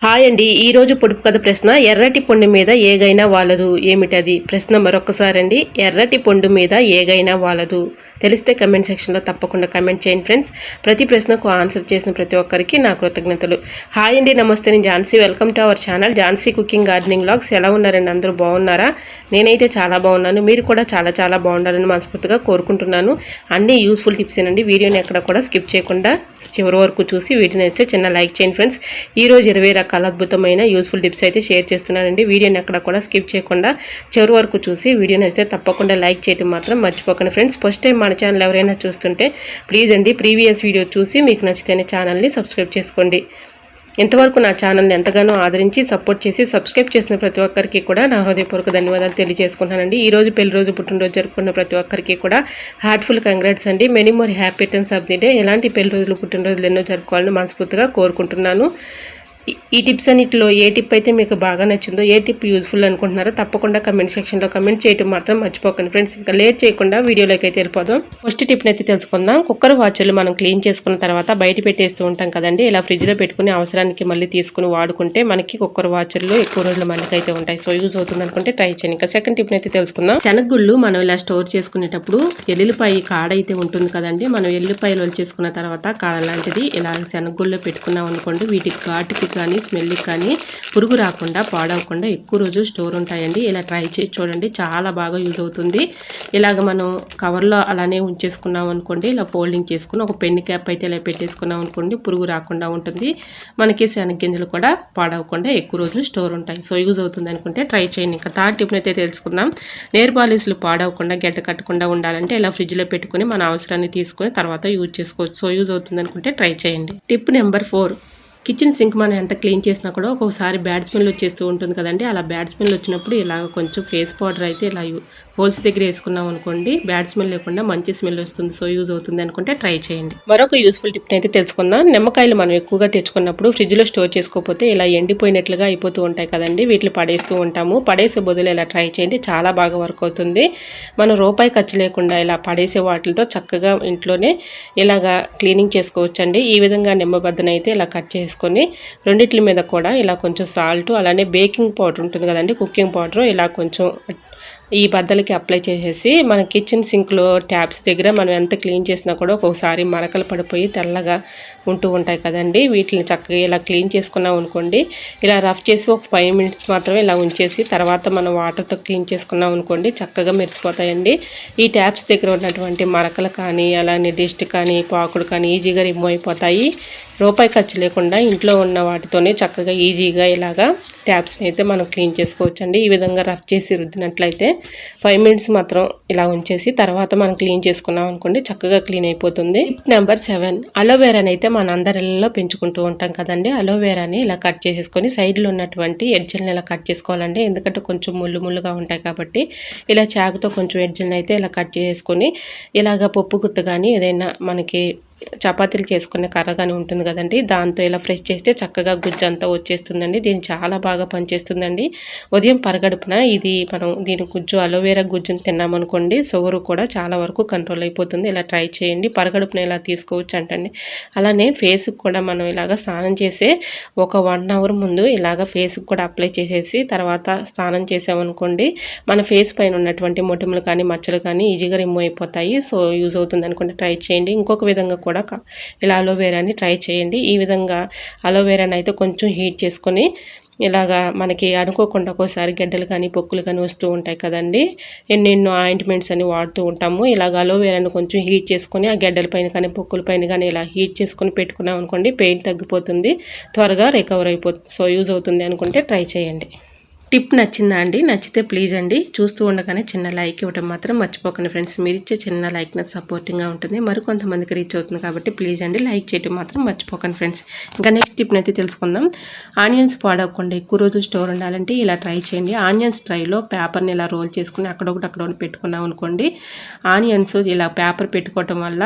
Hi అండి. ఈరోజు పొడుపు కథ ప్రశ్న, ఎర్రటి పొండు మీద ఏగైనా వాలదు, ఏమిటది? ప్రశ్న మరొకసారి అండి. ఎర్రటి పొండు మీద ఏగైనా వాలదు. తెలిస్తే కమెంట్ సెక్షన్లో తప్పకుండా కమెంట్ చేయండి ఫ్రెండ్స్. ప్రతి ప్రశ్నకు ఆన్సర్ చేసిన ప్రతి ఒక్కరికి నా కృతజ్ఞతలు. హాయ్ అండి, నమస్తే. నేను Jhansi. Welcome to our channel Jhansi cooking gardening vlogs. ఎలా ఉన్నారండి? అందరూ బాగున్నారా? నేనైతే చాలా బాగున్నాను. మీరు కూడా చాలా చాలా బాగుండాలని మనస్ఫూర్తిగా కోరుకుంటున్నాను. అన్ని యూస్ఫుల్ టిప్స్ ఏనండి. వీడియోని ఎక్కడ కూడా స్కిప్ చేయకుండా చివరి వరకు చూసి వీడియోని అయితే చిన్న లైక్ చేయండి ఫ్రెండ్స్. ఈరోజు 20 రకాల అద్భుతమైన యూస్ఫుల్ టిప్స్ అయితే షేర్ చేస్తున్నానండి. వీడియోని ఎక్కడ కూడా స్కిప్ చేయకుండా చివరి వరకు చూసి వీడియోని అయితే తప్పకుండా లైక్ చేయడం మాత్రం మర్చిపోకండి ఫ్రెండ్స్. ఫస్ట్ టైం మన ఛానల్ ఎవరైనా చూస్తుంటే ప్లీజ్ అండి ప్రీవియస్ వీడియో చూసి మీకు నచ్చితేనే ఛానల్ని సబ్స్క్రైబ్ చేసుకోండి. ఇంతవరకు నా ఛానల్ని ఎంతగానో ఆదరించి సపోర్ట్ చేసి సబ్స్క్రైబ్ చేసిన ప్రతి ఒక్కరికి కూడా నా హృదయపూర్వక ధన్యవాదాలు తెలియజేసుకుంటానండి. ఈరోజు పెళ్లిరోజు పుట్టినరోజు జరుపుకున్న ప్రతి ఒక్కరికి కూడా హార్ట్ఫుల్ కంగ్రాట్స్ అండి. Many more happy returns of the day. ఎలాంటి పెళ్లి రోజులు పుట్టినరోజులు ఎన్నో జరుపుకోవాలని మనస్ఫూర్తిగా కోరుకుంటున్నాను. ఈ టిప్స్ అన్నిటిలో ఏ టిప్ అయితే మీకు బాగా నచ్చిందో, ఏ టిప్ యూస్ఫుల్ అనుకుంటున్నారో తప్పకుండా కమెంట్ సెక్షన్లో కమెంట్ చేయడం మాత్రం మర్చిపోకండి ఫ్రెండ్స్. ఇంకా లేట్ చేయకుండా వీడియోలోకి అయితే వెళ్ళిపోదాం. ఫస్ట్ టిప్ని అయితే తెలుసుకుందాం. కుక్కర్ వాచర్లు మనం క్లీన్ చేసుకున్న తర్వాత బయట పెట్టేస్తూ ఉంటాం కదండి. ఇలా ఫ్రిడ్జ్లో పెట్టుకుని అవసరానికి మళ్ళీ తీసుకుని వాడుకుంటే మనకి కుక్కర్ వాచర్లు ఎక్కువ రోజులు మనకైతే ఉంటాయి. సో యూజ్ అవుతుంది అనుకుంటే ట్రై చేయండి. ఇంకా సెకండ్ టిప్ని అయితే తెలుసుకుందాం. శనగగుళ్ళు మనం ఇలా స్టోర్ చేసుకునేటప్పుడు ఎల్లుల్లిపాయ కాడ అయితే ఉంటుంది కదండి. మనం ఎల్లుల్లిపాయలు వచ్చేసుకున్న తర్వాత కాడ లాంటిది ఇలా శనగగుళ్ళలో పెట్టుకున్నాం అనుకోండి, వీటికి ఘాటుకి కానీ స్మెల్కి కానీ పురుగు రాకుండా పాడవకుండా ఎక్కువ రోజు స్టోర్ ఉంటాయండి. ఇలా ట్రై చేసి చూడండి, చాలా బాగా యూజ్ అవుతుంది. ఇలాగ మనం కవర్లో అలానే ఉంచేసుకున్నాం అనుకోండి, ఇలా ఫోల్డింగ్ చేసుకుని ఒక పెన్ క్యాప్ అయితే ఇలా పెట్టేసుకున్నాం అనుకోండి, పురుగు రాకుండా ఉంటుంది. మనకి శనగగింజలు కూడా పాడవకుండా ఎక్కువ రోజులు స్టోర్ ఉంటాయి. సో యూజ్ అవుతుంది అనుకుంటే ట్రై చేయండి. ఇంకా థర్డ్ టిప్ని అయితే తెలుసుకుందాం. నెయిల్ పాలిష్లు పాడవకుండా గడ్డ కట్టకుండా ఉండాలంటే ఇలా ఫ్రిడ్జ్లో పెట్టుకుని మన అవసరాన్ని తీసుకొని తర్వాత యూజ్ చేసుకోవచ్చు. సో యూజ్ అవుతుంది అనుకుంటే ట్రై చేయండి. Tip number 4. కిచెన్ సింక్ మనం ఎంత క్లీన్ చేసినా కూడా ఒక్కొక్కసారి బ్యాడ్ స్మెల్ వచ్చేస్తూ ఉంటుంది కదండి. అలా బ్యాడ్ స్మెల్ వచ్చినప్పుడు ఇలాగ కొంచెం ఫేస్ పౌడర్ అయితే ఇలా హోల్స్ దగ్గర వేసుకున్నాం అనుకోండి, బ్యాడ్ స్మెల్ లేకుండా మంచి స్మెల్ వస్తుంది. సో యూజ్ అవుతుంది అనుకుంటే ట్రై చేయండి. మరొక యూస్ఫుల్ టిప్ అయితే తెలుసుకుందాం. నిమ్మకాయలు మనం ఎక్కువగా తెచ్చుకున్నప్పుడు ఫ్రిడ్జ్లో స్టోర్ చేసుకోకపోతే ఇలా ఎండిపోయినట్లుగా అయిపోతూ ఉంటాయి కదండి. వీటిని పడేస్తూ ఉంటాము. పడేసే బదులు ఇలా ట్రై చేయండి, చాలా బాగా వర్క్ అవుతుంది. మనం రూపాయి ఖర్చు లేకుండా ఇలా పడేసే వాటితో చక్కగా ఇంట్లోనే ఇలాగా క్లీనింగ్ చేసుకోవచ్చండి. ఈ విధంగా నిమ్మబద్దన అయితే ఇలా కట్ చేసుకొని రెండిట్ల మీద కూడా ఇలా కొంచెం సాల్ట్, అలానే బేకింగ్ పౌడర్ ఉంటుంది కదండి, కుకింగ్ పౌడర్, ఇలా కొంచెం ఈ బద్దలకి అప్లై చేసేసి మన కిచెన్ సింక్లో ట్యాప్స్ దగ్గర మనం ఎంత క్లీన్ చేసినా కూడా ఒక్కొక్కసారి మరకలు పడిపోయి తెల్లగా ఉంటూ ఉంటాయి కదండి. వీటిని చక్కగా ఇలా క్లీన్ చేసుకున్నాం అనుకోండి, ఇలా రఫ్ చేసి ఒక 5 మినిట్స్ మాత్రమే ఇలా ఉంచేసి తర్వాత మనం వాటర్తో క్లీన్ చేసుకున్నాం అనుకోండి, చక్కగా మెరిసిపోతాయండి. ఈ ట్యాప్స్ దగ్గర ఉన్నటువంటి మరకలు కానీ అలానే డస్ట్ కానీ పాకుడు కానీ ఈజీగా రిమూవ్ అయిపోతాయి. రూపాయి ఖర్చు లేకుండా ఇంట్లో ఉన్న వాటితోనే చక్కగా ఈజీగా ఇలాగా ట్యాప్స్ని అయితే మనం క్లీన్ చేసుకోవచ్చండి. ఈ విధంగా రఫ్ చేసి రుద్దినట్లయితే 5 మినిట్స్ మాత్రం ఇలా ఉంచేసి తర్వాత మనం క్లీన్ చేసుకున్నాం అనుకోండి, చక్కగా క్లీన్ అయిపోతుంది. Tip number 7. అలోవెరాని అయితే మన అందరిలో పెంచుకుంటూ ఉంటాం కదండి. అలోవెరాని ఇలా కట్ చేసేసుకొని సైడ్లో ఉన్నటువంటి ఎడ్జల్ని ఇలా కట్ చేసుకోవాలండి. ఎందుకంటే కొంచెం ముళ్ళుగా ఉంటాయి కాబట్టి ఇలా చాకుతో కొంచెం ఎడ్జల్ని అయితే ఇలా కట్ చేసుకొని ఇలాగ పప్పు గుత్త కానీ ఏదైనా మనకి చపాతీలు చేసుకునే కర్ర కానీ ఉంటుంది కదండి, దాంతో ఇలా ఫ్రెష్ చేస్తే చక్కగా గుజ్జు అంతా వచ్చేస్తుందండి. దీన్ని చాలా బాగా పనిచేస్తుందండి. ఉదయం పరగడుపున ఇది మనం దీని గుజ్జు అలోవెరా గుజ్జుని తిన్నామనుకోండి, షుగర్ కూడా చాలా వరకు కంట్రోల్ అయిపోతుంది. ఇలా ట్రై చేయండి. పరగడుపున ఇలా తీసుకోవచ్చు అంటండి. అలానే ఫేస్కి కూడా మనం ఇలాగ స్నానం చేసే ఒక 1 అవర్ ముందు ఇలాగ ఫేస్కి కూడా అప్లై చేసేసి తర్వాత స్నానం చేసామనుకోండి, మన ఫేస్ పైన ఉన్నటువంటి మొటిమలు కానీ మచ్చలు కానీ ఈజీగా రిమూవ్ అయిపోతాయి. సో యూజ్ అవుతుంది అనుకుంటే ట్రై చేయండి. ఇంకొక విధంగా కూడా ఇలా అలోవెరాని ట్రై చేయండి. ఈ విధంగా అలోవెరాని అయితే కొంచెం హీట్ చేసుకొని ఇలాగా మనకి అనుకోకుండా ఒక్కోసారి గడ్డలు కానీ పొక్కులు కానీ వస్తూ ఉంటాయి కదండి. ఎన్నెన్నో ఆయింట్మెంట్స్ అని వాడుతూ ఉంటాము. ఇలాగ అలోవెరాని కొంచెం హీట్ చేసుకొని ఆ గడ్డల పైన కానీ పొక్కుల పైన కానీ ఇలా హీట్ చేసుకొని పెట్టుకున్నాం అనుకోండి, పెయిన్ తగ్గిపోతుంది, త్వరగా రికవర్ అయిపోతుంది. సో యూజ్ అవుతుంది అనుకుంటే ట్రై చేయండి. టిప్ నచ్చిందా అండి? నచ్చితే ప్లీజ్ అండి చూస్తూ ఉండగానే చిన్న లైక్ ఇవ్వడం మాత్రం మర్చిపోకండి ఫ్రెండ్స్. మీరు ఇచ్చే చిన్న లైక్ నాకు సపోర్టింగ్గా ఉంటుంది, మరికొంతమందికి రీచ్ అవుతుంది కాబట్టి ప్లీజ్ అండి లైక్ చేయడం మాత్రం మర్చిపోకండి ఫ్రెండ్స్. ఇంకా నెక్స్ట్ టిప్ని అయితే తెలుసుకుందాం. ఆనియన్స్ పాడవకుండా ఎక్కువ రోజులు స్టోర్ ఉండాలంటే ఇలా ట్రై చేయండి. ఆనియన్స్ ట్రైలో పేపర్ని ఇలా రోల్ చేసుకుని అక్కడొకటి పెట్టుకున్నాం అనుకోండి, ఆనియన్స్ ఇలా పేపర్ పెట్టుకోవటం వల్ల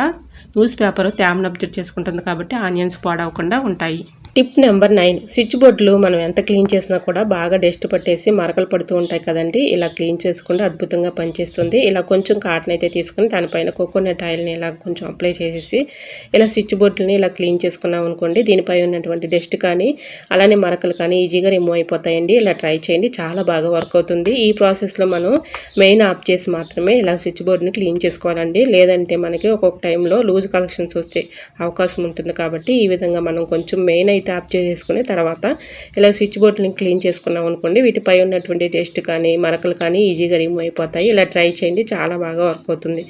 న్యూస్ పేపర్ తేమను అబ్జర్వ్ చేసుకుంటుంది కాబట్టి ఆనియన్స్ పాడవకుండా ఉంటాయి. టిప్ నెంబర్ 9, స్విచ్ బోర్డులు మనం ఎంత క్లీన్ చేసినా కూడా బాగా డస్ట్ పట్టేసి మరకలు పడుతూ ఉంటాయి కదండి. ఇలా క్లీన్ చేసుకుంటే అద్భుతంగా పనిచేస్తుంది. ఇలా కొంచెం కాటన్ అయితే తీసుకొని దానిపైన కోకోనట్ ఆయిల్ని ఇలా కొంచెం అప్లై చేసేసి ఇలా స్విచ్ బోర్డులని ఇలా క్లీన్ చేసుకున్నాం అనుకోండి, దీనిపై ఉన్నటువంటి డస్ట్ కానీ అలానే మరకలు కానీ ఈజీగా రిమూవ్ అయిపోతాయండి. ఇలా ట్రై చేయండి, చాలా బాగా వర్క్ అవుతుంది. ఈ ప్రాసెస్లో మనం మెయిన్ ఆఫ్ చేసి మాత్రమే ఇలా స్విచ్ బోర్డుని క్లీన్ చేసుకోవాలండి. లేదంటే మనకి ఒక్కొక్క టైంలో లూజ్ కలెక్షన్స్ వచ్చే అవకాశం ఉంటుంది. కాబట్టి ఈ విధంగా మనం కొంచెం మెయిన్ అయితే ఆఫ్ చేసేసుకుని తర్వాత ఇలా స్విచ్ బోర్డుని క్లీన్ చేసుకున్నాం అనుకోండి, వీటిపై ఉన్నటువంటి డస్ట్ కానీ మరకలు కానీ ఈజీగా రిమూవ్ అయిపోతాయి. ఇలా ట్రై చేయండి, చాలా బాగా వర్క్ అవుతుంది.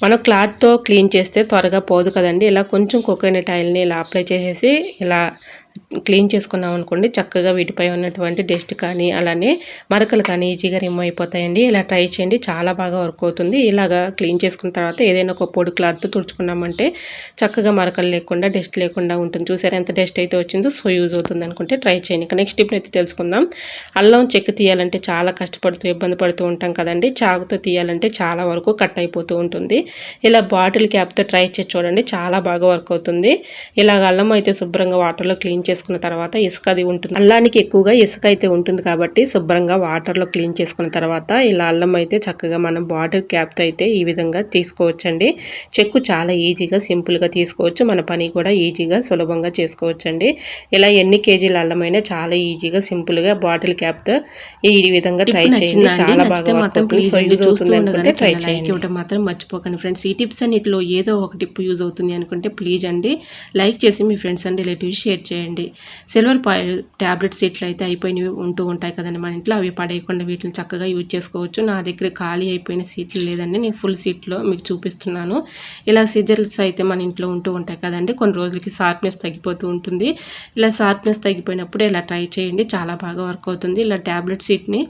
మనం క్లాత్తో క్లీన్ చేస్తే త్వరగా పోదు కదండి. ఇలా కొంచెం కోకోనట్ ఆయిల్ని ఇలా అప్లై చేసేసి ఇలా క్లీన్ చేసుకున్నాం అనుకోండి, చక్కగా వీటిపై ఉన్నటువంటి డస్ట్ కానీ అలానే మరకలు కానీ ఈజీగా రిమూవ్ అయిపోతాయండి. ఇలా ట్రై చేయండి, చాలా బాగా వర్క్ అవుతుంది. ఇలాగా క్లీన్ చేసుకున్న తర్వాత ఏదైనా ఒక పొడి క్లాత్తో తుడుచుకున్నామంటే చక్కగా మరకలు లేకుండా డస్ట్ లేకుండా ఉంటుంది. చూసారా ఎంత డస్ట్ అయితే వచ్చిందో. సో యూజ్ అవుతుంది అనుకుంటే ట్రై చేయండి. ఇక నెక్స్ట్ టిప్ అయితే తెలుసుకుందాం. అల్లం చెక్కు తీయాలంటే చాలా కష్టపడుతూ ఇబ్బంది పడుతూ ఉంటాం కదండి. చాకుతో తీయాలంటే చాలా వరకు కట్ అయిపోతూ ఉంటుంది. ఇలా బాటిల్ క్యాప్తో ట్రై చేసి చూడండి, చాలా బాగా వర్క్ అవుతుంది. ఇలాగ అల్లం అయితే శుభ్రంగా వాటర్లో క్లీన్ చేసుకున్న తర్వాత ఇసుక అది ఉంటుంది. అల్లానికి ఎక్కువగా ఇసుక అయితే ఉంటుంది కాబట్టి శుభ్రంగా వాటర్లో క్లీన్ చేసుకున్న తర్వాత ఇలా అల్లం అయితే చక్కగా మనం బాటిల్ క్యాప్తో అయితే ఈ విధంగా తీసుకోవచ్చండి. చెక్కు చాలా ఈజీగా సింపుల్గా తీసుకోవచ్చు. మన పని కూడా ఈజీగా సులభంగా చేసుకోవచ్చండి. ఇలా ఎన్ని కేజీల అల్లమైనా చాలా ఈజీగా సింపుల్గా బాటిల్ క్యాప్తో ఈ విధంగా ట్రై చేయండి, చాలా బాగా ట్రై చేయండి. మాత్రం మర్చిపోకండి ఫ్రెండ్స్. ఈ టిప్స్ అన్నిటిలో ఏదో ఒక టిప్ యూజ్ అవుతుంది అనుకుంటే ప్లీజ్ అండి లైక్ చేసి మీ ఫ్రెండ్స్ అండ్ రిలేటివ్స్ షేర్ చేయండి. సిల్వర్ ట్యాబ్లెట్ సీట్లు అయితే అయిపోయినవి ఉంటూ ఉంటాయి కదండి మన ఇంట్లో, అవి పడేయకుండా వీటిని చక్కగా యూజ్ చేసుకోవచ్చు. నా దగ్గర ఖాళీ అయిపోయిన సీట్లు లేదండి, నేను ఫుల్ సీట్లో మీకు చూపిస్తున్నాను. ఇలా సిజర్స్ అయితే మన ఇంట్లో ఉంటూ ఉంటాయి కదండి, కొన్ని రోజులకి షార్ప్నెస్ తగ్గిపోతూ ఉంటుంది. ఇలా షార్ప్నెస్ తగ్గిపోయినప్పుడు ఇలా ట్రై చేయండి, చాలా బాగా వర్క్ అవుతుంది. ఇలా ట్యాబ్లెట్ సీట్ని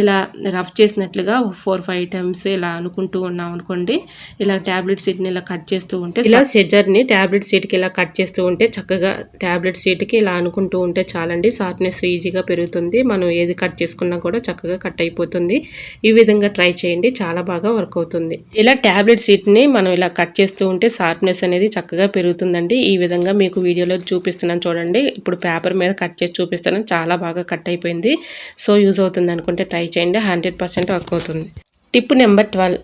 ఇలా రఫ్ చేసినట్లుగా 4-5 టైమ్స్ ఇలా అనుకుంటూ ఉన్నాం అనుకోండి, ఇలా ట్యాబ్లెట్ సీట్ని ఇలా కట్ చేస్తూ ఉంటే, ఇలా సిజర్ని ట్యాబ్లెట్ సీట్కి ఇలా కట్ చేస్తూ ఉంటే చక్కగా ట్యాబ్లెట్ సీట్కి ఇలా అనుకుంటూ ఉంటే చాలండి, షార్ప్నెస్ ఈజీగా పెరుగుతుంది. మనం ఏది కట్ చేసుకున్నా కూడా చక్కగా కట్ అయిపోతుంది. ఈ విధంగా ట్రై చేయండి, చాలా బాగా వర్క్ అవుతుంది. ఇలా ట్యాబ్లెట్ సీట్ని మనం ఇలా కట్ చేస్తూ ఉంటే షార్ప్నెస్ అనేది చక్కగా పెరుగుతుందండి. ఈ విధంగా మీకు వీడియోలో చూపిస్తున్నాను చూడండి. ఇప్పుడు పేపర్ మీద కట్ చేసి చూపిస్తున్నాను, చాలా బాగా కట్ అయిపోయింది. సో యూజ్ అవుతుంది అనుకుంటే ట్రై చేయండి, 100% వర్క్ అవుతుంది. టిప్ నెంబర్ 12,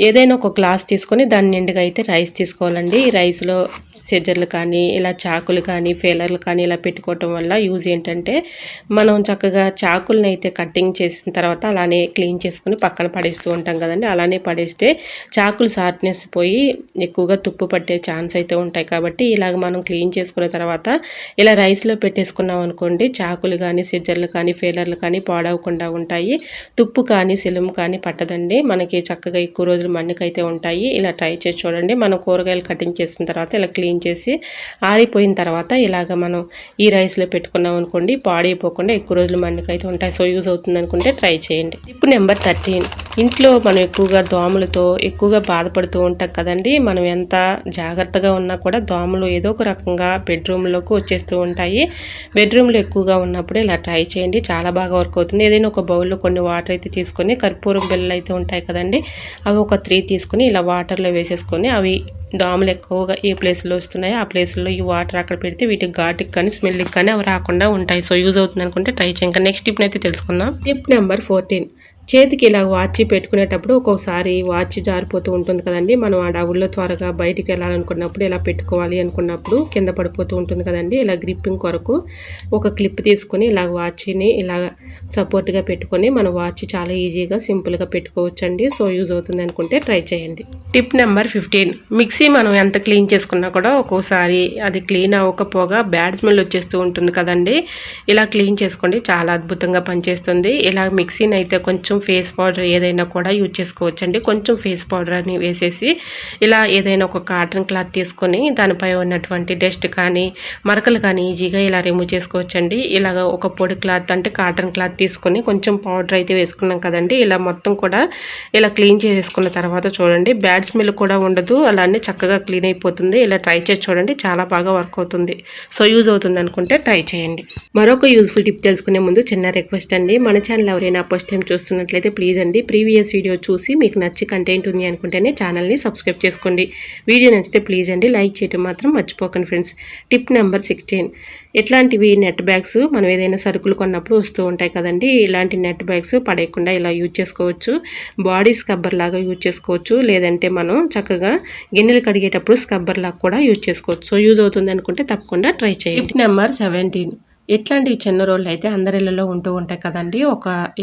ఏదైనా ఒక గ్లాస్ తీసుకొని దాని నిండుగా అయితే రైస్ తీసుకోవాలండి. ఈ రైస్లో సిజర్లు కానీ ఇలా చాకులు కానీ ఫేలర్లు కానీ ఇలా పెట్టుకోవటం వల్ల యూజ్ ఏంటంటే, మనం చక్కగా చాకులను అయితే కటింగ్ చేసిన తర్వాత అలానే క్లీన్ చేసుకుని పక్కన పడేస్తూ ఉంటాం కదండి. అలానే పడేస్తే చాకులు షార్ప్నెస్ పోయి ఎక్కువగా తుప్పు పట్టే ఛాన్స్ అయితే ఉంటాయి. కాబట్టి ఇలాగ మనం క్లీన్ చేసుకున్న తర్వాత ఇలా రైస్లో పెట్టేసుకున్నాం అనుకోండి, చాకులు కానీ సిజర్లు కానీ ఫేలర్లు కానీ పాడవకుండా ఉంటాయి. తుప్పు కానీ సిలుము కానీ పట్టదండి, మనకి చక్కగా ఎక్కువ రోజులు మన్నికైతే ఉంటాయి. ఇలా ట్రై చేసి చూడండి. మనం కూరగాయలు కటింగ్ చేసిన తర్వాత ఇలా క్లీన్ చేసి ఆరిపోయిన తర్వాత ఇలాగ మనం ఈ రైస్లో పెట్టుకున్నాం అనుకోండి, పాడైపోకుండా ఎక్కువ రోజులు మన్నికైతే ఉంటాయి. సో యూజ్ అవుతుంది అనుకుంటే ట్రై చేయండి. టిప్ నెంబర్ 13, ఇంట్లో మనం ఎక్కువగా దోమలతో ఎక్కువగా బాధపడుతూ ఉంటాం కదండి. మనం ఎంత జాగ్రత్తగా ఉన్నా కూడా దోమలు ఏదో ఒక రకంగా బెడ్రూమ్లోకి వచ్చేస్తూ ఉంటాయి. బెడ్రూమ్లో ఎక్కువగా ఉన్నప్పుడు ఇలా ట్రై చేయండి, చాలా బాగా వర్క్ అవుతుంది. ఏదైనా ఒక బౌల్లో కొన్ని వాటర్ అయితే తీసుకొని కర్పూరం బిళ్ళలు అయితే ఉంటాయి కదండి, అవి ఒక 3 తీసుకొని ఇలా వాటర్లో వేసేసుకొని, అవి దోమలు ఎక్కువగా ఏ ప్లేస్లో వస్తున్నాయో ఆ ప్లేస్లో ఈ వాటర్ అక్కడ పెడితే వీటికి ఘాటుకి కానీ స్మెల్కి కానీ అవి రాకుండా ఉంటాయి. సో యూజ్ అవుతుంది అనుకుంటే ట్రై చేయండి. నెక్స్ట్ టిప్ అయితే తెలుసుకుందాం. టిప్ నెంబర్ 14, చేతికి ఇలా వాచ్ పెట్టుకునేటప్పుడు ఒక్కొక్కసారి వాచ్ జారిపోతూ ఉంటుంది కదండి. మనం ఆ డబుల్లో త్వరగా బయటికి వెళ్ళాలనుకున్నప్పుడు ఇలా పెట్టుకోవాలి అనుకున్నప్పుడు కింద పడిపోతూ ఉంటుంది కదండి. ఇలా గ్రిప్పింగ్ కొరకు ఒక క్లిప్ తీసుకొని ఇలా వాచ్ని ఇలా సపోర్ట్గా పెట్టుకొని మన వాచ్ చాలా ఈజీగా సింపుల్గా పెట్టుకోవచ్చండి. సో యూజ్ అవుతుంది అనుకుంటే ట్రై చేయండి. టిప్ నెంబర్ 15, మిక్సీ మనం ఎంత క్లీన్ చేసుకున్నా కూడా ఒక్కోసారి అది క్లీన్ అవ్వకపోగా బ్యాడ్ స్మెల్ వచ్చేస్తూ ఉంటుంది కదండి. ఇలా క్లీన్ చేసుకోండి, చాలా అద్భుతంగా పనిచేస్తుంది. ఇలా మిక్సీని అయితే కొంచెం ఫేస్ పౌడర్ ఏదైనా కూడా యూజ్ చేసుకోవచ్చండి. కొంచెం ఫేస్ పౌడర్ అని వేసేసి ఇలా ఏదైనా ఒక కాటన్ క్లాత్ తీసుకొని దానిపై ఉన్నటువంటి డస్ట్ కానీ మరకలు కానీ ఈజీగా ఇలా రిమూవ్ చేసుకోవచ్చండి. ఇలాగ ఒక పొడి క్లాత్ అంటే కాటన్ క్లాత్ తీసుకొని కొంచెం పౌడర్ అయితే వేసుకున్నాం కదండి, ఇలా మొత్తం కూడా ఇలా క్లీన్ చేసుకున్న తర్వాత చూడండి, బ్యాడ్ స్మెల్ కూడా ఉండదు, అలానే చక్కగా క్లీన్ అయిపోతుంది. ఇలా ట్రై చేసి చూడండి, చాలా బాగా వర్క్ అవుతుంది. సో యూజ్ అవుతుంది అనుకుంటే ట్రై చేయండి. మరొక యూజ్ఫుల్ టిప్ తెలుసుకునే ముందు చిన్న రిక్వెస్ట్ అండి, మన ఛానల్ ఎవరైనా ఫస్ట్ టైం చూస్తున్నట్లయితే ఉన్నట్లయితే ప్లీజ్ అండి ప్రీవియస్ వీడియో చూసి మీకు నచ్చి కంటెంట్ ఉంది అనుకుంటేనే ఛానల్ని సబ్స్క్రైబ్ చేసుకోండి. వీడియో నచ్చితే ప్లీజ్ అండి లైక్ చేయడం మాత్రం మర్చిపోకండి ఫ్రెండ్స్. టిప్ నెంబర్ 16, ఇట్లాంటివి నెట్ బ్యాగ్స్ మనం ఏదైనా సరుకులు కొన్నప్పుడు వస్తూ ఉంటాయి కదండి. ఇలాంటి నెట్ బ్యాగ్స్ పడేయకుండా ఇలా యూజ్ చేసుకోవచ్చు. బాడీ స్క్రబ్బర్ లాగా యూజ్ చేసుకోవచ్చు, లేదంటే మనం చక్కగా గిన్నెలు కడిగేటప్పుడు స్క్రబ్బర్ లాగా కూడా యూజ్ చేసుకోవచ్చు. సో యూజ్ అవుతుంది అనుకుంటే తప్పకుండా ట్రై చేయండి. టిప్ నెంబర్ 17, ఇట్లాంటి చిన్న రోళ్ళు అయితే అందరిళ్ళలో ఉంటూ ఉంటాయి కదండి.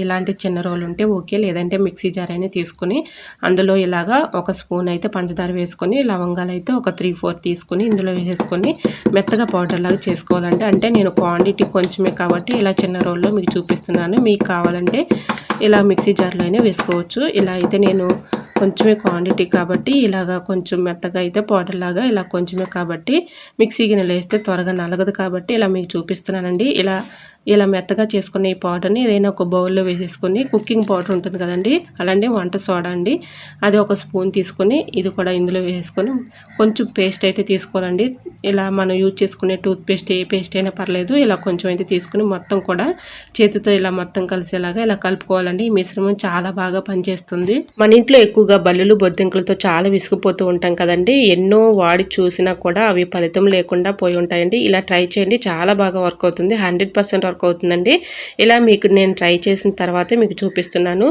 ఇలాంటి చిన్న రోలు ఉంటే ఓకే, లేదంటే మిక్సీ జార్ అయినా తీసుకుని అందులో ఇలాగా ఒక స్పూన్ అయితే పంచదార వేసుకొని, లవంగాలు అయితే ఒక 3-4 తీసుకుని ఇందులో వేసేసుకొని మెత్తగా పౌడర్ లాగా చేసుకోవాలంటే, అంటే నేను క్వాంటిటీ కొంచెమే కాబట్టి ఇలా చిన్న రోల్లో మీకు చూపిస్తున్నాను. మీకు కావాలంటే ఇలా మిక్సీ జార్లో అయినా వేసుకోవచ్చు. ఇలా అయితే నేను కొంచెమే క్వాంటిటీ కాబట్టి ఇలాగా కొంచెం మెత్తగా అయితే పౌడర్ లాగా ఇలా కొంచెమే కాబట్టి మిక్సీ గిన్నెలో వేస్తే త్వరగా నలగదు కాబట్టి ఇలా మీకు చూపిస్తున్నానండి. ఇలా మెత్తగా చేసుకునే ఈ పౌడర్ని ఏదైనా ఒక బౌల్లో వేసేసుకొని, కుకింగ్ పౌడర్ ఉంటుంది కదండి, అలాంటి వంట సోడా అండి, అది ఒక స్పూన్ తీసుకొని ఇది కూడా ఇందులో వేసుకొని కొంచెం పేస్ట్ అయితే తీసుకోవాలండి. ఇలా మనం యూజ్ చేసుకునే టూత్ పేస్ట్ ఏ పేస్ట్ అయినా పర్లేదు, ఇలా కొంచెం అయితే తీసుకుని మొత్తం కూడా చేతితో ఇలా మొత్తం కలిసేలాగా ఇలా కలుపుకోవాలండి. ఈ మిశ్రమం చాలా బాగా పనిచేస్తుంది. మన ఇంట్లో ఎక్కువగా బల్లులు బొద్దింకలతో చాలా విసుగుపోతూ ఉంటాం కదండి. ఎన్నో వాడి చూసినా కూడా అవి ఫలితం లేకుండా పోయి ఉంటాయండి. ఇలా ట్రై చేయండి, చాలా బాగా వర్క్ అవుతుంది. 100% వర్క్ అవుతుందండి. ఇలా మీకు నేను ట్రై చేసిన తర్వాత మీకు చూపిస్తున్నాను.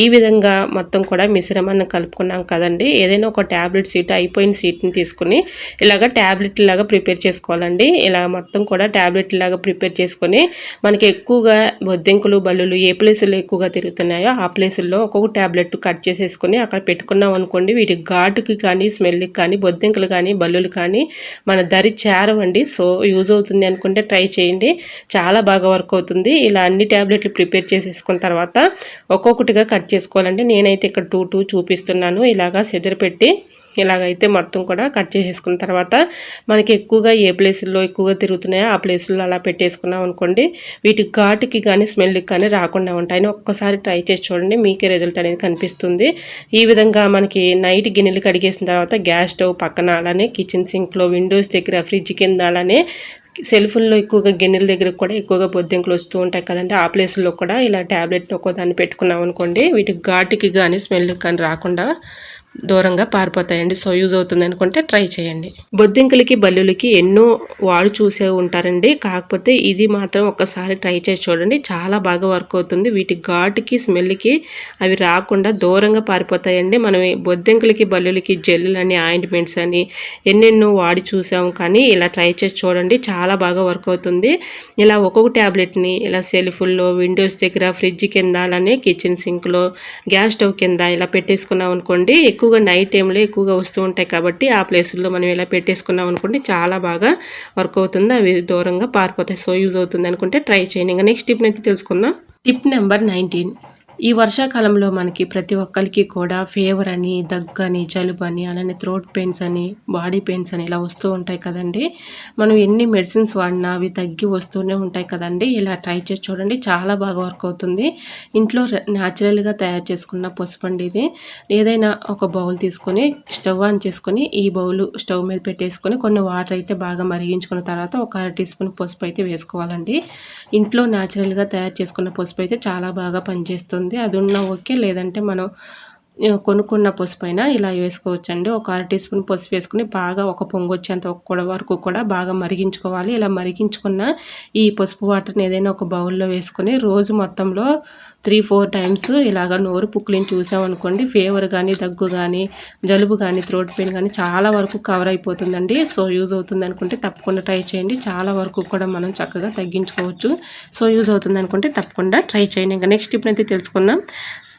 ఈ విధంగా మొత్తం కూడా మిశ్రమాన్ని కలుపుకున్నాం కదండి. ఏదైనా ఒక ట్యాబ్లెట్ సీట్, అయిపోయిన సీట్ని తీసుకుని ఇలాగ ట్యాబ్లెట్ లాగా ప్రిపేర్ చేసుకోవాలండి. ఇలా మొత్తం కూడా ట్యాబ్లెట్ లాగా ప్రిపేర్ చేసుకొని, మనకి ఎక్కువగా బొద్దింకలు బల్లులు ఏ ప్లేసుల్లో ఎక్కువగా తిరుగుతున్నాయో ఆ ప్లేసుల్లో ఒక్కొక్క ట్యాబ్లెట్ కట్ చేసేసుకొని అక్కడ పెట్టుకున్నాం అనుకోండి, వీటి ఘాటుకి కానీ స్మెల్కి కానీ బొద్దింకలు కానీ బల్లులు కానీ మన దరి చేరవండి. సో యూజ్ అవుతుంది అనుకుంటే ట్రై చేయండి, చాలా బాగా వర్క్ అవుతుంది. ఇలా అన్ని ట్యాబ్లెట్లు ప్రిపేర్ చేసేసుకున్న తర్వాత ఒక్కొక్కటిగా కట్ చేసుకోవాలండి. నేనైతే ఇక్కడ 2 చూపిస్తున్నాను. ఇలాగా సిజర్ పెట్టి ఇలాగైతే మొత్తం కూడా కట్ చేసేసుకున్న తర్వాత మనకి ఎక్కువగా ఏ ప్లేసుల్లో ఎక్కువగా తిరుగుతున్నాయో ఆ ప్లేసుల్లో అలా పెట్టేసుకున్నాం అనుకోండి, వీటి ఘాటుకి కానీ స్మెల్కి కానీ రాకుండా ఉంటాయని ఒక్కసారి ట్రై చేసి చూడండి, మీకే రిజల్ట్ అనేది కనిపిస్తుంది. ఈ విధంగా మనకి నైట్ గిన్నెలు కడిగేసిన తర్వాత గ్యాస్ స్టవ్ పక్కన, అలానే కిచెన్ సింక్లో, విండోస్ దగ్గర, ఫ్రిడ్జ్ కింద, అలానే సెల్ఫుల్లో ఎక్కువగా గిన్నెల దగ్గర కూడా ఎక్కువగా బొద్దింకలు వస్తూ ఉంటాయి కదండి. ఆ ప్లేస్లో కూడా ఇలా ట్యాబ్లెట్ని ఒక్కోదాన్ని పెట్టుకున్నాం అనుకోండి, వీటి ఘాటుకి కానీ స్మెల్కి కానీ రాకుండా దూరంగా పారిపోతాయండి. సో యూజ్ అవుతుంది అనుకుంటే ట్రై చేయండి. బొద్దింకలకి బల్లులకి ఎన్నో వాడు చూసే ఉంటారండి, కాకపోతే ఇది మాత్రం ఒక్కసారి ట్రై చేసి చూడండి, చాలా బాగా వర్క్ అవుతుంది. వీటి ఘాటుకి స్మెల్కి అవి రాకుండా దూరంగా పారిపోతాయండి. మనం బొద్దింకలకి బల్లులకి జెల్లులని, ఆయింట్మెంట్స్ అని ఎన్నెన్నో వాడి చూసాము, కానీ ఇలా ట్రై చేసి చూడండి, చాలా బాగా వర్క్ అవుతుంది. ఇలా ఒక్కొక్క ట్యాబ్లెట్ని ఇలా సెల్ఫుల్లో, విండోస్ దగ్గర, ఫ్రిడ్జ్ కింద, అలానే కిచెన్ సింక్లో, గ్యాస్ స్టవ్ కింద ఇలా పెట్టేసుకున్నాం అనుకోండి, ఎక్కువగా నైట్ టైంలో ఎక్కువగా వస్తూ ఉంటాయి కాబట్టి ఆ ప్లేసుల్లో మనం ఇలా పెట్టేసుకున్నాం అనుకోండి, చాలా బాగా వర్క్ అవుతుంది, అవి దూరంగా పారిపోతాయి. సో యూజ్ అవుతుంది అనుకుంటే ట్రై చేయండి. ఇంకా నెక్స్ట్ టిప్ అయితే తెలుసుకుందాం. టిప్ నెంబర్ 19, ఈ వర్షాకాలంలో మనకి ప్రతి ఒక్కరికి కూడా ఫీవర్ అని, దగ్గు అని, జలుబు అని, అలానే థ్రోట్ పెయిన్స్ అని, బాడీ పెయిన్స్ అని ఇలా వస్తూ ఉంటాయి కదండి. మనం ఎన్ని మెడిసిన్స్ వాడినా అవి తగ్గి వస్తూనే ఉంటాయి కదండి. ఇలా ట్రై చేసి చూడండి, చాలా బాగా వర్క్ అవుతుంది. ఇంట్లో న్యాచురల్గా తయారు చేసుకున్న పసుపండి ఇది. ఏదైనా ఒక బౌల్ తీసుకొని స్టవ్ ఆన్ చేసుకొని ఈ బౌల్ స్టవ్ మీద పెట్టేసుకొని కొన్ని వాటర్ అయితే బాగా మరిగించుకున్న తర్వాత ఒక 1/2 టీ స్పూన్ పసుపు అయితే వేసుకోవాలండి. ఇంట్లో న్యాచురల్గా తయారు చేసుకున్న పసుపు అయితే చాలా బాగా పనిచేస్తుంది. అది ఉన్నా ఓకే, లేదంటే మనం కొనుక్కున్న పసుపు అయినా ఇలా వేసుకోవచ్చండి. ఒక 1/2 టీ స్పూన్ పసుపు వేసుకుని బాగా ఒక పొంగు వచ్చేంత వరకు కూడా బాగా మరిగించుకోవాలి. ఇలా మరిగించుకున్న ఈ పసుపు వాటర్ని ఏదైనా ఒక బౌల్లో వేసుకొని రోజు మొత్తంలో 3-4 టైమ్స్ ఇలాగ నోరు పుక్కిలిని చూసామనుకోండి, ఫీవర్ కానీ, దగ్గు కానీ, జలుబు కానీ, థ్రోట్ పెయిన్ కానీ చాలా వరకు కవర్ అయిపోతుందండి. సో యూజ్ అవుతుంది అనుకుంటే తప్పకుండా ట్రై చేయండి, చాలా వరకు కూడా మనం చక్కగా తగ్గించుకోవచ్చు. సో యూజ్ అవుతుంది అనుకుంటే తప్పకుండా ట్రై చేయండి. ఇంకా నెక్స్ట్ టిప్ అయితే తెలుసుకుందాం.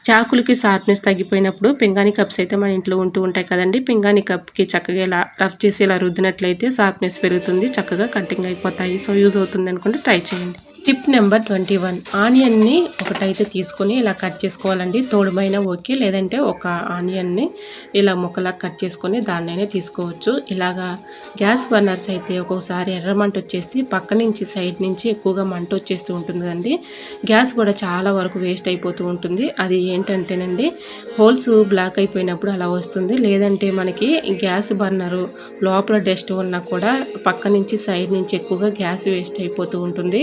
చాకులకి షార్ప్నెస్ తగ్గిపోయినప్పుడు పింగాణి కప్స్ అయితే మన ఇంట్లో ఉంటూ ఉంటాయి కదండి. పింగాణి కప్కి చక్కగా ఇలా రఫ్ చేసి ఇలా రుద్దినట్లయితే షార్ప్నెస్ పెరుగుతుంది, చక్కగా కటింగ్ అయిపోతాయి. సో యూజ్ అవుతుంది అనుకుంటే ట్రై చేయండి. టిప్ నెంబర్ 21, ఆనియన్ని ఒకటైతే తీసుకొని ఇలా కట్ చేసుకోవాలండి. తోడుమైన ఓకే, లేదంటే ఒక ఆనియన్ని ఇలా ముక్కలా కట్ చేసుకొని దాన్నైనా తీసుకోవచ్చు. ఇలాగా గ్యాస్ బర్నర్స్ అయితే ఒక్కొక్కసారి ఎర్రమంట వచ్చేసి పక్క నుంచి సైడ్ నుంచి ఎక్కువగా మంట వచ్చేస్తూ ఉంటుంది కదండి. గ్యాస్ కూడా చాలా వరకు వేస్ట్ అయిపోతూ ఉంటుంది. అది ఏంటంటేనండి, హోల్స్ బ్లాక్ అయిపోయినప్పుడు అలా వస్తుంది. లేదంటే మనకి గ్యాస్ బర్నరు లోపల డస్ట్ ఉన్నా కూడా పక్క నుంచి సైడ్ నుంచి ఎక్కువగా గ్యాస్ వేస్ట్ అయిపోతూ ఉంటుంది.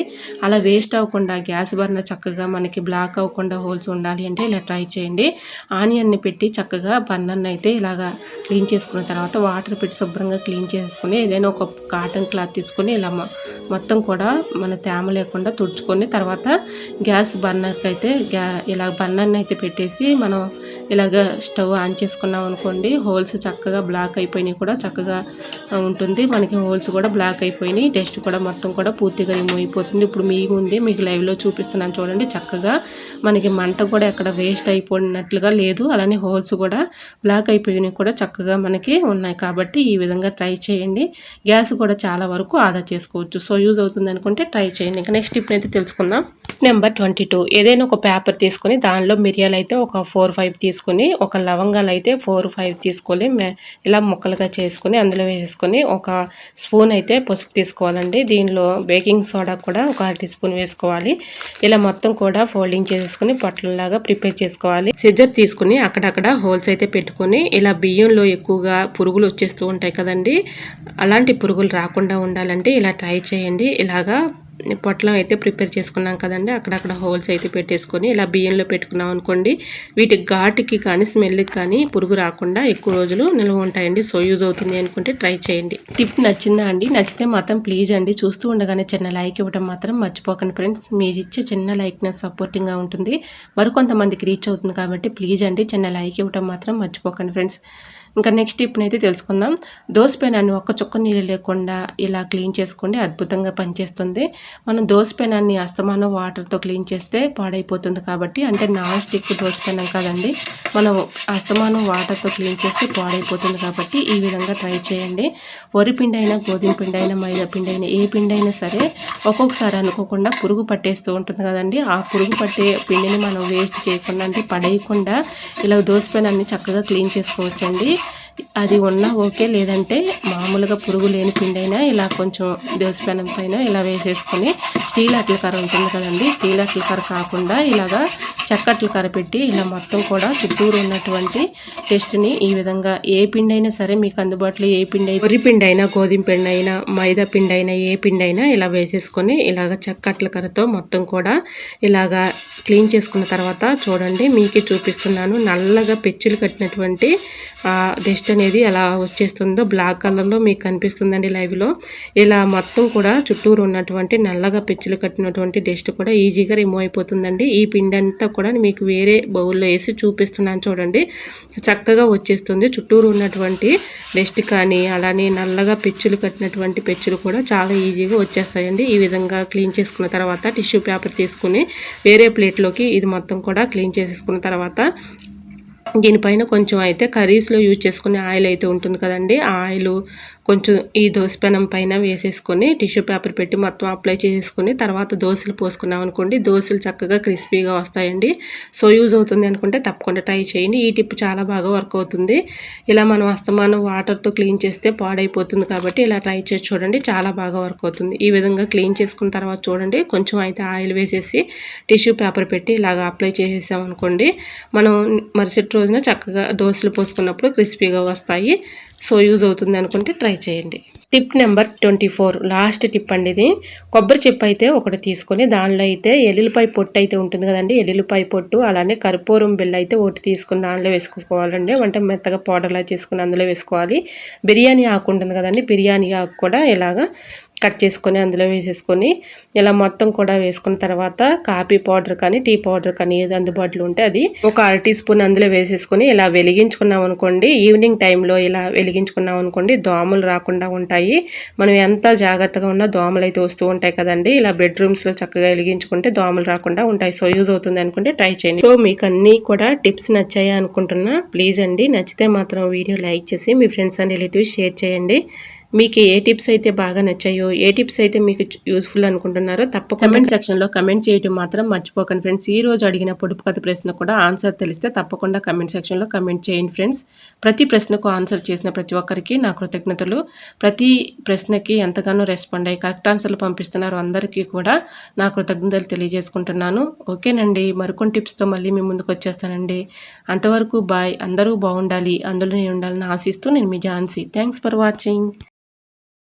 అలా వేస్ట్ అవ్వకుండా గ్యాస్ బర్నర్ చక్కగా మనకి బ్లాక్ అవ్వకుండా హోల్స్ ఉండాలి అంటే ఇలా ట్రై చేయండి. ఆనియన్ని పెట్టి చక్కగా బర్నర్ని అయితే ఇలాగా క్లీన్ చేసుకున్న తర్వాత వాటర్ పెట్టి శుభ్రంగా క్లీన్ చేసుకుని ఏదైనా ఒక కాటన్ క్లాత్ తీసుకొని ఇలా మొత్తం కూడా మన తేమ లేకుండా తుడుచుకొని తర్వాత గ్యాస్ బర్నర్కి అయితే ఇలా బర్నర్ని అయితే పెట్టేసి మనం ఇలాగ స్టవ్ ఆన్ చేసుకున్నాం అనుకోండి, హోల్స్ చక్కగా బ్లాక్ అయిపోయినాయి కూడా చక్కగా ఉంటుంది. మనకి హోల్స్ కూడా బ్లాక్ అయిపోయినాయి, డస్ట్ కూడా మొత్తం కూడా పూర్తిగా రిమూవ్ అయిపోతుంది. ఇప్పుడు మీ ముందే మీకు లైవ్లో చూపిస్తున్నాను చూడండి. చక్కగా మనకి మంట కూడా ఎక్కడ వేస్ట్ అయిపోయినట్లుగా లేదు, అలానే హోల్స్ కూడా బ్లాక్ అయిపోయినాయి కూడా చక్కగా మనకి ఉన్నాయి. కాబట్టి ఈ విధంగా ట్రై చేయండి. గ్యాస్ కూడా చాలా వరకు ఆదా చేసుకోవచ్చు. సో యూజ్ అవుతుంది అనుకుంటే ట్రై చేయండి. ఇంకా నెక్స్ట్ టిప్ అయితే తెలుసుకుందాం. నెంబర్ 22. ఏదైనా ఒక పేపర్ తీసుకొని దానిలో మిరియాలు అయితే ఒక 4-5 తీసుకొని, ఒక లవంగాలు అయితే 4-5 తీసుకొని ఇలా ముక్కలుగా చేసుకొని అందులో వేసేసుకొని ఒక స్పూన్ అయితే పసుపు తీసుకోవాలండి. దీనిలో బేకింగ్ సోడా కూడా ఒక 1 టీ-స్పూన్ వేసుకోవాలి. ఇలా మొత్తం కూడా ఫోల్డింగ్ చేసేసుకొని పొట్లంలాగా ప్రిపేర్ చేసుకోవాలి. సిజర్ తీసుకుని అక్కడక్కడ హోల్స్ అయితే పెట్టుకొని ఇలా బియ్యంలో ఎక్కువగా పురుగులు వచ్చేస్తూ ఉంటాయి కదండి, అలాంటి పురుగులు రాకుండా ఉండాలంటే ఇలా ట్రై చేయండి. ఇలాగా పొట్లం అయితే ప్రిపేర్ చేసుకున్నాం కదండి, అక్కడక్కడ హోల్స్ అయితే పెట్టేసుకొని ఇలా బియ్యంలో పెట్టుకున్నాం అనుకోండి, వీటి ఘాటుకి కానీ స్మెల్కి కానీ పురుగు రాకుండా ఎక్కువ రోజులు నిల్వ ఉంటాయండి. సో యూజ్ అవుతుంది అనుకుంటే ట్రై చేయండి. టిప్ నచ్చిందా అండి? నచ్చితే మాత్రం ప్లీజ్ అండి చూస్తూ ఉండగానే చిన్న లైక్ ఇవ్వడం మాత్రం మర్చిపోకండి ఫ్రెండ్స్. మీరు ఇచ్చే చిన్న లైక్నెస్ సపోర్టింగ్గా ఉంటుంది, మరికొంతమందికి రీచ్ అవుతుంది. కాబట్టి ప్లీజ్ అండి చిన్న లైక్ ఇవ్వడం మాత్రం మర్చిపోకండి ఫ్రెండ్స్. ఇంకా నెక్స్ట్ టిప్ని అయితే తెలుసుకుందాం. దోస పెనాన్ని ఒక్క చుక్క నీళ్ళు లేకుండా ఇలా క్లీన్ చేసుకోండి, అద్భుతంగా పనిచేస్తుంది. మనం దోస పెనాన్ని అస్తమానం వాటర్తో క్లీన్ చేస్తే పాడైపోతుంది. కాబట్టి అంటే నాన్ స్టిక్ దోస పెనం కాదండి, మనం అస్తమానం వాటర్తో క్లీన్ చేస్తే పాడైపోతుంది. కాబట్టి ఈ విధంగా ట్రై చేయండి. వరి పిండి అయినా, గోధుమ పిండి అయినా, మైదా పిండి అయినా, ఏ పిండి అయినా సరే ఒక్కొక్కసారి అనుకోకుండా పురుగు పట్టేస్తూ ఉంటుంది కదండి. ఆ పురుగు పట్టే పిండిని మనం వేస్ట్ చేయకుండా అంటే పడేయకుండా ఇలా దోస పెనాన్ని చక్కగా క్లీన్ చేసుకోవచ్చండి. అది ఉన్నా ఓకే, లేదంటే మామూలుగా పురుగు లేని పిండి అయినా ఇలా కొంచెం దోసపెనం పైన ఇలా వేసేసుకొని, స్టీల్ అట్ల కర్ర ఉంటుంది కదండి, స్టీల్ అట్ల కర్ర కాకుండా ఇలాగా చెక్కట్ల కర్ర పెట్టి ఇలా మొత్తం కూడా చుట్టూరు ఉన్నటువంటి టెస్ట్ని ఈ విధంగా ఏ పిండి అయినా సరే మీకు అందుబాటులో ఏ పిండి అయినా, వరి పిండి అయినా, గోధుమ పిండి అయినా, మైదా పిండి అయినా, ఏ పిండి అయినా ఇలా వేసేసుకొని ఇలాగ చెక్కట్ల కర్రతో మొత్తం కూడా ఇలాగా క్లీన్ చేసుకున్న తర్వాత చూడండి, మీకే చూపిస్తున్నాను, నల్లగా పెచ్చులు కట్టినటువంటి డస్ట్ అనేది ఎలా వచ్చేస్తుందో బ్లాక్ కలర్లో మీకు కనిపిస్తుందండి లైవ్లో. ఇలా మొత్తం కూడా చుట్టూరు ఉన్నటువంటి నల్లగా పెచ్చులు కట్టినటువంటి డస్ట్ కూడా ఈజీగా రిమూవ్ అయిపోతుందండి. ఈ పిండి అంతా కూడా మీకు వేరే బౌల్లో వేసి చూపిస్తున్నాను చూడండి, చక్కగా వచ్చేస్తుంది. చుట్టూరు ఉన్నటువంటి డస్ట్ కానీ అలానే నల్లగా పెచ్చులు కట్టినటువంటి పెచ్చులు కూడా చాలా ఈజీగా వచ్చేస్తాయండి. ఈ విధంగా క్లీన్ చేసుకున్న తర్వాత టిష్యూ పేపర్ తీసుకుని వేరే ప్లేట్లోకి ఇది మొత్తం కూడా క్లీన్ చేసేసుకున్న తర్వాత దీనిపైన కొంచెం అయితే కర్రీస్లో యూజ్ చేసుకునే ఆయిల్ అయితే ఉంటుంది కదండి, ఆ ఆయిల్ కొంచెం ఈ దోసపెనం పైన వేసేసుకొని టిష్యూ పేపర్ పెట్టి మొత్తం అప్లై చేసేసుకొని తర్వాత దోశలు పోసుకున్నాం అనుకోండి, దోశలు చక్కగా క్రిస్పీగా వస్తాయండి. సో యూజ్ అవుతుంది అనుకుంటే తప్పకుండా ట్రై చేయండి. ఈ టిప్ చాలా బాగా వర్క్ అవుతుంది. ఇలా మనం అస్తమానం వాటర్తో క్లీన్ చేస్తే పాడైపోతుంది కాబట్టి ఇలా ట్రై చేసి చూడండి, చాలా బాగా వర్క్ అవుతుంది. ఈ విధంగా క్లీన్ చేసుకున్న తర్వాత చూడండి, కొంచెం అయితే ఆయిల్ వేసేసి టిష్యూ పేపర్ పెట్టి ఇలాగ అప్లై చేసేసాం అనుకోండి, మనం మరుసటి రోజున చక్కగా దోశలు పోసుకున్నప్పుడు క్రిస్పీగా వస్తాయి. సో యూజ్ అవుతుంది అనుకుంటే ట్రై చేయండి. టిప్ నెంబర్ 24, లాస్ట్ టిప్ అండి ఇది. కొబ్బరి చిప్ప అయితే ఒకటి తీసుకొని దానిలో అయితే ఎల్లుల్లిపాయ పొట్టు అయితే ఉంటుంది కదండి, ఎల్లుల్లిపాయ పొట్టు అలానే కర్పూరం బిళ్ళ అయితే ఒకటి తీసుకుని దానిలో వేసుకోవాలండి. అంటే మెత్తగా పౌడర్లా చేసుకుని అందులో వేసుకోవాలి. బిర్యానీ ఆకు ఉంటుంది కదండి, బిర్యానీ ఆకు కూడా ఇలాగా కట్ చేసుకొని అందులో వేసేసుకొని ఇలా మొత్తం కూడా వేసుకున్న తర్వాత కాఫీ పౌడర్ కానీ టీ పౌడర్ కానీ ఏది అందుబాటులో ఉంటే అది ఒక 1 టీ-స్పూన్ అందులో వేసేసుకొని ఇలా వెలిగించుకున్నాం అనుకోండి, ఈవినింగ్ టైంలో ఇలా వెలిగించుకున్నాం అనుకోండి దోమలు రాకుండా ఉంటాయి. మనం ఎంత జాగ్రత్తగా ఉన్నా దోమలు అయితే వస్తూ ఉంటాయి కదండి, ఇలా బెడ్రూమ్స్లో చక్కగా వెలిగించుకుంటే దోమలు రాకుండా ఉంటాయి. సో యూజ్ అవుతుంది అనుకుంటే ట్రై చేయండి. సో మీకు అన్నీ కూడా టిప్స్ నచ్చాయి అనుకుంటున్నా. ప్లీజ్ అండి నచ్చితే మాత్రం వీడియో లైక్ చేసి మీ ఫ్రెండ్స్ అండ్ రిలేటివ్స్ షేర్ చేయండి. మీకు ఏ టిప్స్ అయితే బాగా నచ్చాయో, ఏ టిప్స్ అయితే మీకు యూస్ఫుల్ అనుకుంటున్నారో తప్పకుండా కమెంట్ సెక్షన్లో కమెంట్ చేయడం మాత్రం మర్చిపోకండి ఫ్రెండ్స్. ఈ రోజు అడిగిన పొడుపు కథ ప్రశ్న కూడా ఆన్సర్ తెలిస్తే తప్పకుండా కమెంట్ సెక్షన్లో కమెంట్ చేయండి ఫ్రెండ్స్. ప్రతి ప్రశ్నకు ఆన్సర్ చేసిన ప్రతి ఒక్కరికి నా కృతజ్ఞతలు. ప్రతి ప్రశ్నకి ఎంతగానో రెస్పాండ్ అయ్యి కరెక్ట్ ఆన్సర్లు పంపిస్తున్నారు అందరికీ కూడా నా కృతజ్ఞతలు తెలియజేసుకుంటున్నాను. ఓకేనండి, మరికొన్ని టిప్స్తో మళ్ళీ మీ ముందుకు వచ్చేస్తానండి. అంతవరకు బాయ్. అందరూ బాగుండాలి, అందులో నేను ఉండాలని ఆశిస్తూ నేను మీ ఝాన్సీ. Thanks for watching.